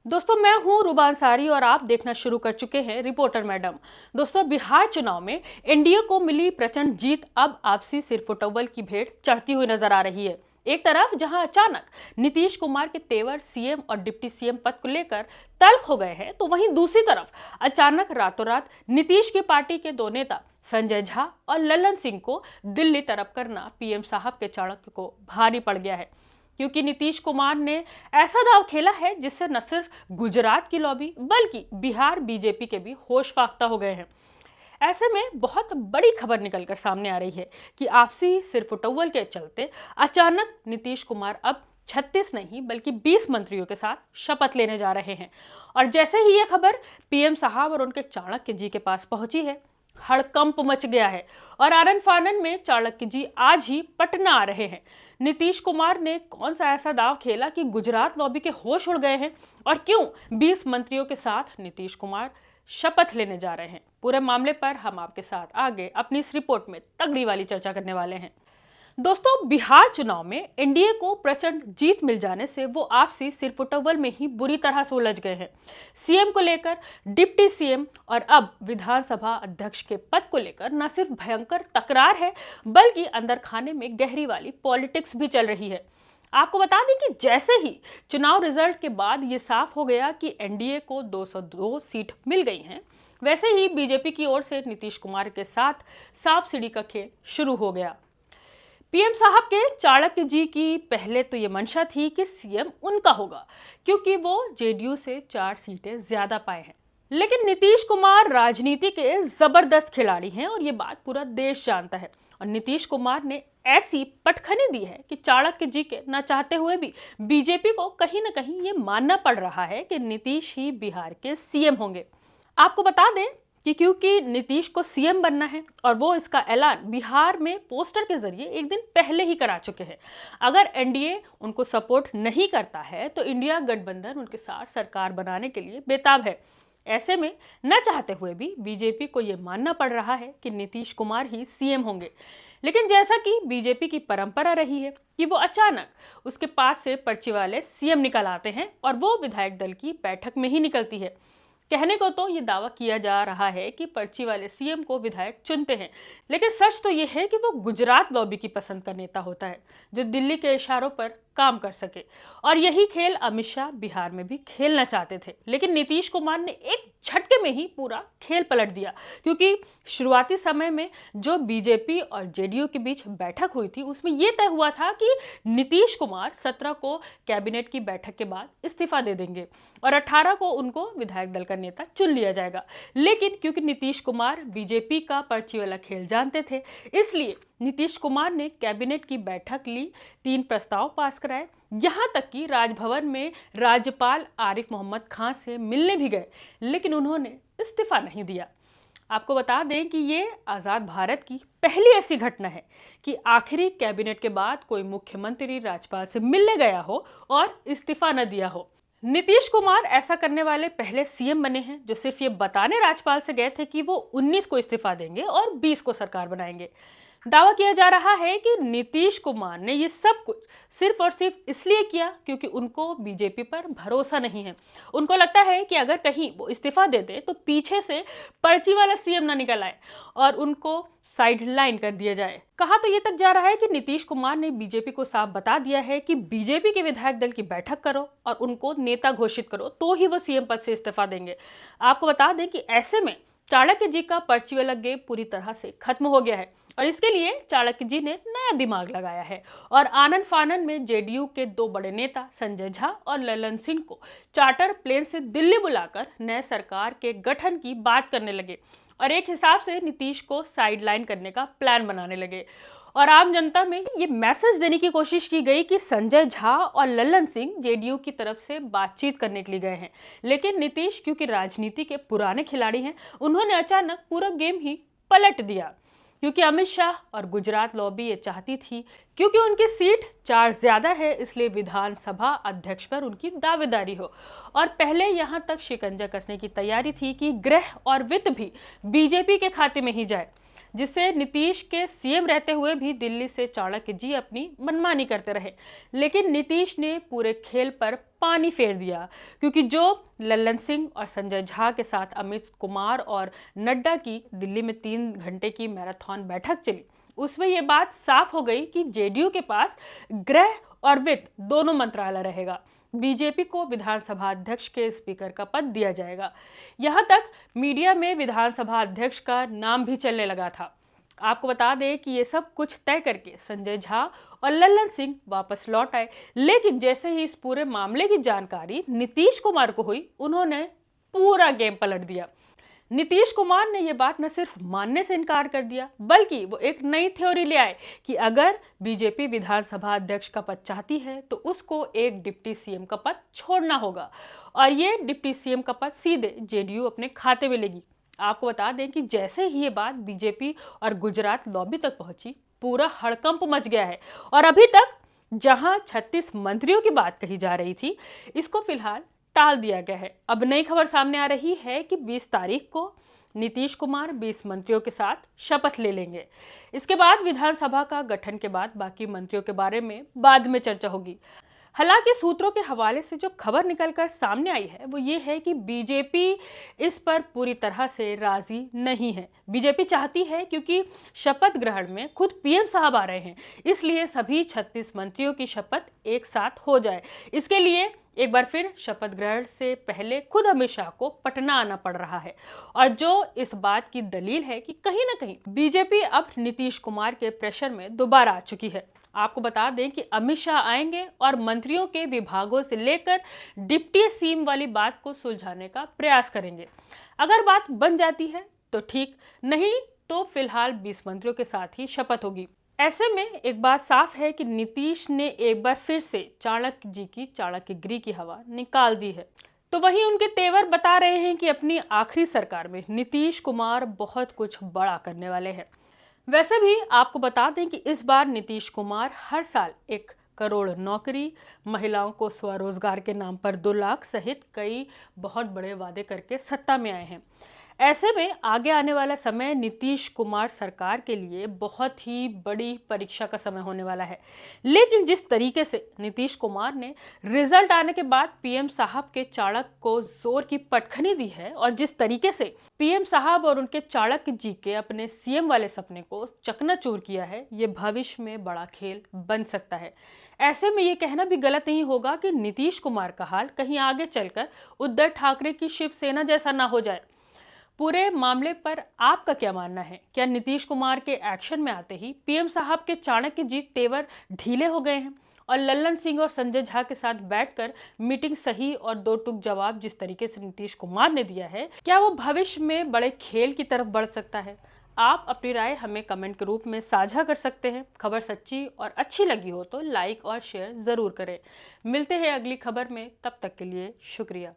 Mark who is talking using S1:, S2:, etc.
S1: दोस्तों, मैं हूं रूबा अंसारी और आप देखना शुरू कर चुके हैं रिपोर्टर मैडम। दोस्तों, बिहार चुनाव में एनडीए को मिली प्रचंड जीत अब आपसी सिरफुटव्वल की भेंट चढ़ती हुई नजर आ रही है। एक तरफ जहां अचानक नीतीश कुमार के तेवर सीएम और डिप्टी सीएम पद को लेकर तल्ख हो गए हैं, तो वहीं दूसरी तरफ अचानक रातों रात नीतीश की पार्टी के दो नेता संजय झा और लल्लन सिंह को दिल्ली तरफ करना पीएम साहब के चाणक्य को भारी पड़ गया है। क्योंकि नीतीश कुमार ने ऐसा दांव खेला है जिससे न सिर्फ गुजरात की लॉबी बल्कि बिहार बीजेपी के भी होश फाख्ता हो गए हैं। ऐसे में बहुत बड़ी खबर निकलकर सामने आ रही है कि आपसी सिरफुटव्वल के चलते अचानक नीतीश कुमार अब 36 नहीं बल्कि 20 मंत्रियों के साथ शपथ लेने जा रहे हैं। और जैसे ही यह खबर पीएम साहब और उनके चाणक्य जी के पास पहुंची है, हड़कंप मच गया है और आनन फानन में चाणक्य जी आज ही पटना आ रहे हैं। नीतीश कुमार ने कौन सा ऐसा दांव खेला कि गुजरात लॉबी के होश उड़ गए हैं, और क्यों 20 मंत्रियों के साथ नीतीश कुमार शपथ लेने जा रहे हैं? पूरे मामले पर हम आपके साथ आगे अपनी इस रिपोर्ट में तगड़ी वाली चर्चा करने वाले हैं। दोस्तों, बिहार चुनाव में एनडीए को प्रचंड जीत मिल जाने से वो आपसी सिरफुटव्वल में ही बुरी तरह से उलझ गए हैं। सीएम को लेकर, डिप्टी सीएम और अब विधानसभा अध्यक्ष के पद को लेकर न सिर्फ भयंकर तकरार है बल्कि अंदर खाने में गहरी वाली पॉलिटिक्स भी चल रही है। आपको बता दें कि जैसे ही चुनाव रिजल्ट के बाद ये साफ हो गया कि एनडीए को 202 सीट मिल गई हैं, वैसे ही बीजेपी की ओर से नीतीश कुमार के साथ सांप सीढ़ी का खेल शुरू हो गया। पीएम साहब के चाणक्य जी की पहले तो ये मंशा थी कि सीएम उनका होगा क्योंकि वो जेडीयू से 4 सीटें ज्यादा पाए हैं। लेकिन नीतीश कुमार राजनीति के जबरदस्त खिलाड़ी हैं और ये बात पूरा देश जानता है। और नीतीश कुमार ने ऐसी पटखनी दी है कि चाणक्य जी के न चाहते हुए भी बीजेपी को कहीं ना कहीं ये मानना पड़ रहा है कि नीतीश ही बिहार के सीएम होंगे। आपको बता दें कि क्योंकि नीतीश को सीएम बनना है और वो इसका ऐलान बिहार में पोस्टर के जरिए एक दिन पहले ही करा चुके हैं। अगर एनडीए उनको सपोर्ट नहीं करता है तो इंडिया गठबंधन उनके साथ सरकार बनाने के लिए बेताब है। ऐसे में न चाहते हुए भी बीजेपी को ये मानना पड़ रहा है कि नीतीश कुमार ही सीएम होंगे। लेकिन जैसा कि बीजेपी की परंपरा रही है कि वो अचानक उसके पास से पर्ची वाले सीएम निकल आते हैं और वो विधायक दल की बैठक में ही निकलती है। कहने को तो ये दावा किया जा रहा है कि पर्ची वाले सीएम को विधायक चुनते हैं, लेकिन सच तो ये है कि वो गुजरात लॉबी की पसंद का नेता होता है जो दिल्ली के इशारों पर काम कर सके। और यही खेल अमित शाह बिहार में भी खेलना चाहते थे, लेकिन नीतीश कुमार ने एक झटके में ही पूरा खेल पलट दिया। क्योंकि शुरुआती समय में जो बीजेपी और जेडीयू के बीच बैठक हुई थी उसमें यह तय हुआ था कि नीतीश कुमार 17 को कैबिनेट की बैठक के बाद इस्तीफा दे देंगे और 18 को उनको विधायक दल का नेता चुन लिया जाएगा। लेकिन क्योंकि नीतीश कुमार बीजेपी का पर्ची वाला खेल जानते थे, इसलिए नीतीश कुमार ने कैबिनेट की बैठक ली, 3 प्रस्ताव पास कराए, यहां तक कि राजभवन में राज्यपाल आरिफ मोहम्मद खान से मिलने भी गए, लेकिन उन्होंने इस्तीफा नहीं दिया। आपको बता दें कि ये आज़ाद भारत की पहली ऐसी घटना है कि आखिरी कैबिनेट के बाद कोई मुख्यमंत्री राज्यपाल से मिलने गया हो और इस्तीफा न दिया हो। नीतीश कुमार ऐसा करने वाले पहले सीएम बने हैं जो सिर्फ ये बताने राज्यपाल से गए थे कि वो 19 को इस्तीफा देंगे और 20 को सरकार बनाएंगे। दावा किया जा रहा है कि नीतीश कुमार ने ये सब कुछ सिर्फ और सिर्फ इसलिए किया क्योंकि उनको बीजेपी पर भरोसा नहीं है। उनको लगता है कि अगर कहीं वो इस्तीफा दे दे तो पीछे से पर्ची वाला सीएम ना निकल आए और उनको साइडलाइन कर दिया जाए। कहा तो ये तक जा रहा है कि नीतीश कुमार ने बीजेपी को साफ बता दिया है कि बीजेपी के विधायक दल की बैठक करो और उनको नेता घोषित करो तो ही वो सीएम पद से इस्तीफा देंगे। आपको बता दें कि ऐसे में चाणक्य जी का पर्ची वाला गेम पूरी तरह से खत्म हो गया है और इसके लिए चाणक्य जी ने नया दिमाग लगाया है और आनन फानन में जेडीयू के 2 बड़े नेता संजय झा और लल्लन सिंह को चार्टर प्लेन से दिल्ली बुलाकर नए सरकार के गठन की बात करने लगे और एक हिसाब से नीतीश को साइडलाइन करने का प्लान बनाने लगे। और आम जनता में ये मैसेज देने की कोशिश की गई कि संजय झा और लल्लन सिंह जेडीयू की तरफ से बातचीत करने के लिए गए हैं, लेकिन नीतीश क्योंकि राजनीति के पुराने खिलाड़ी हैं, उन्होंने अचानक पूरा गेम ही पलट दिया। क्योंकि अमित शाह और गुजरात लॉबी ये चाहती थी, क्योंकि उनकी सीट 4 ज्यादा है, इसलिए विधानसभा अध्यक्ष पर उनकी दावेदारी हो। और पहले यहां तक शिकंजा कसने की तैयारी थी कि गृह और वित्त भी बीजेपी के खाते में ही जाए। जिससे नीतीश के सीएम रहते हुए भी दिल्ली से चाणक्य जी अपनी मनमानी करते रहे। लेकिन नीतीश ने पूरे खेल पर पानी फेर दिया, क्योंकि जो लल्लन सिंह और संजय झा के साथ अमित कुमार और नड्डा की दिल्ली में 3 घंटे की मैराथन बैठक चली, उसमें यह बात साफ हो गई कि जेडीयू के पास गृह और वित्त दोनों मंत्रालय रहेगा। बीजेपी को विधानसभा अध्यक्ष के स्पीकर का पद दिया जाएगा। यहां तक मीडिया में विधानसभा अध्यक्ष का नाम भी चलने लगा था। आपको बता दें कि ये सब कुछ तय करके संजय झा और लल्लन सिंह वापस लौट आए, लेकिन जैसे ही इस पूरे मामले की जानकारी नीतीश कुमार को हुई, उन्होंने पूरा गेम पलट दिया। नीतीश कुमार ने यह बात न सिर्फ मानने से इनकार कर दिया, बल्कि वो एक नई थ्योरी ले आए कि अगर बीजेपी विधानसभा अध्यक्ष का पद चाहती है तो उसको एक डिप्टी सीएम का पद छोड़ना होगा और ये डिप्टी सीएम का पद सीधे जेडीयू अपने खाते में लेगी। आपको बता दें कि जैसे ही ये बात बीजेपी और गुजरात लॉबी तक पहुंची, पूरा हड़कंप मच गया है और अभी तक जहां 36 मंत्रियों की बात कही जा रही थी, इसको फिलहाल टाल दिया गया है। अब नई खबर सामने आ रही है कि 20 तारीख को नीतीश कुमार 20 मंत्रियों के साथ शपथ ले लेंगे। इसके बाद विधानसभा का गठन के बाद बाकी मंत्रियों के बारे में बाद में चर्चा होगी। हालांकि सूत्रों के हवाले से जो खबर निकलकर सामने आई है वो ये है कि बीजेपी इस पर पूरी तरह से राजी नहीं है। बीजेपी चाहती है, क्योंकि शपथ ग्रहण में खुद पीएम साहब आ रहे हैं, इसलिए सभी 36 मंत्रियों की शपथ एक साथ हो जाए। इसके लिए एक बार फिर शपथ ग्रहण से पहले खुद अमित शाह को पटना आना पड़ रहा है, और जो इस बात की दलील है कि कहीं ना कहीं बीजेपी अब नीतीश कुमार के प्रेशर में दोबारा आ चुकी है। आपको बता दें कि अमित शाह आएंगे और मंत्रियों के विभागों से लेकर डिप्टी सीएम वाली बात को सुलझाने का प्रयास करेंगे। अगर बात बन जाती है तो ठीक, नहीं तो फिलहाल 20 मंत्रियों के साथ ही शपथ होगी। ऐसे में एक बात साफ है कि नीतीश ने एक बार फिर से चाणक्य जी की चाणक्यगिरी की हवा निकाल दी है। तो वहीं उनके तेवर बता रहे हैं कि अपनी आखिरी सरकार में नीतीश कुमार बहुत कुछ बड़ा करने वाले हैं। वैसे भी आपको बता दें कि इस बार नीतीश कुमार हर साल 1 करोड़ नौकरी, महिलाओं को स्वरोजगार के नाम पर 2 लाख सहित कई बहुत बड़े वादे करके सत्ता में आए हैं। ऐसे में आगे आने वाला समय नीतीश कुमार सरकार के लिए बहुत ही बड़ी परीक्षा का समय होने वाला है। लेकिन जिस तरीके से नीतीश कुमार ने रिजल्ट आने के बाद पीएम साहब के चाणक्य को जोर की पटखनी दी है, और जिस तरीके से पीएम साहब और उनके चाणक्य जी के अपने सीएम वाले सपने को चकनाचूर किया है, ये भविष्य में बड़ा खेल बन सकता है। ऐसे में ये कहना भी गलत नहीं होगा कि नीतीश कुमार का हाल कहीं आगे चलकर उद्धव ठाकरे की शिवसेना जैसा ना हो जाए। पूरे मामले पर आपका क्या मानना है? क्या नीतीश कुमार के एक्शन में आते ही पीएम साहब के चाणक्य जी तेवर ढीले हो गए हैं, और लल्लन सिंह और संजय झा के साथ बैठकर मीटिंग सही और 2 टूक जवाब जिस तरीके से नीतीश कुमार ने दिया है, क्या वो भविष्य में बड़े खेल की तरफ बढ़ सकता है? आप अपनी राय हमें कमेंट के रूप में साझा कर सकते हैं। खबर सच्ची और अच्छी लगी हो तो लाइक और शेयर जरूर करें। मिलते हैं अगली खबर में, तब तक के लिए शुक्रिया।